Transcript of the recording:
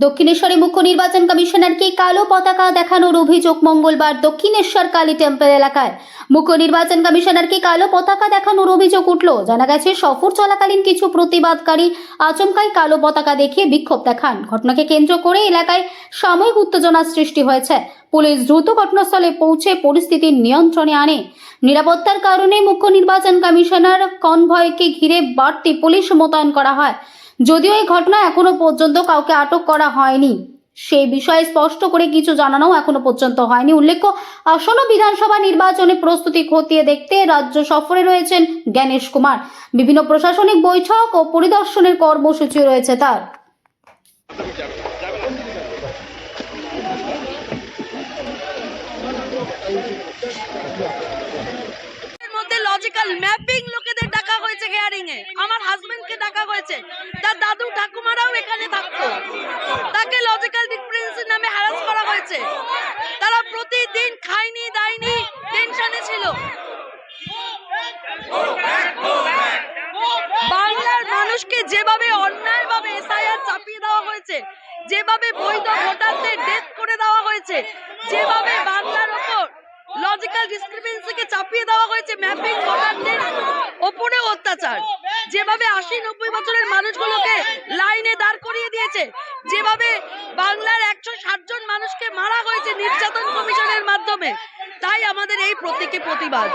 দক্ষিণেশ্বরে মুখ্য নির্বাচন কমিশনারকে কালো পতাকা দেখানোর অভিযোগ মঙ্গলবার দক্ষিণেশ্বর কালী টেম্পল এলাকায়। মুখ্য নির্বাচন কমিশনারকে কালো পতাকা দেখানোর অভিযোগ উঠল। জানা গেছে, সফর চলাকালীন কিছু প্রতিবাদকারী আচমকাই কালো পতাকা দেখিয়ে বিক্ষোভ দেখান। ঘটনাকে কেন্দ্র করে এলাকায় সাময়িক উত্তেজনার সৃষ্টি হয়েছে। পুলিশ দ্রুত ঘটনাস্থলে পৌঁছে পরিস্থিতি নিয়ন্ত্রণে আনে। নিরাপত্তার কারণে মুখ্য নির্বাচন কমিশনার কনভয়কে ঘিরে বাড়তি পুলিশ মোতায়েন করা হয়। যদিও এই ঘটনা এখনো পর্যন্ত কাউকে আটক করা হয়নি, সেই বিষয়ে স্পষ্ট করে কিছু জানানো এখনো পর্যন্ত হয়নি। উল্লেখ্য, আসন্ন বিধানসভা নির্বাচনে প্রস্তুতি খতিয়ে দেখতে রাজ্য সফরে রয়েছেন জ্ঞানেশ কুমার। বিভিন্ন প্রশাসনিক বৈঠক ও পরিদর্শনের কর্মসূচি রয়েছে তার। লজিক্যাল ম্যাপিং লোকেদের ডাকা হয়েছে, হিয়ারিং এ আমার হাজবেন্ডকে ডাকা হয়েছে, তার দাদু ঠাকুমারাও এখানে থাকতো, তাকে লজিক্যাল ডিফারেন্সের নামে হ্যারাস করা হয়েছে। তারা প্রতিদিন খায়নি দায়নি, টেনশনে ছিল। বাংলার মানুষকে যেভাবে অন্যায়ভাবে এসআইআর চাপিয়ে দেওয়া হয়েছে, যেভাবে বৈধ ভোটারদের ডেথ করে দেওয়া হয়েছে, যেভাবে বাংলার ওপর লজিক্যাল ডিসক্রিপেন্সিকে চাপিয়ে দেওয়া হয়েছে, ম্যাপিং ভোটারদের ওপরে অত্যাচার, যেভাবে 80-90 বছরের মানুষগুলোকে লাইনে দাঁড় করিয়ে দিয়েছে, যেভাবে বাংলার 160 জন মানুষকে মারা হয়েছে নির্যাতন কমিশনের মাধ্যমে, তাই আমাদের এই প্রতীকী প্রতিবাদ।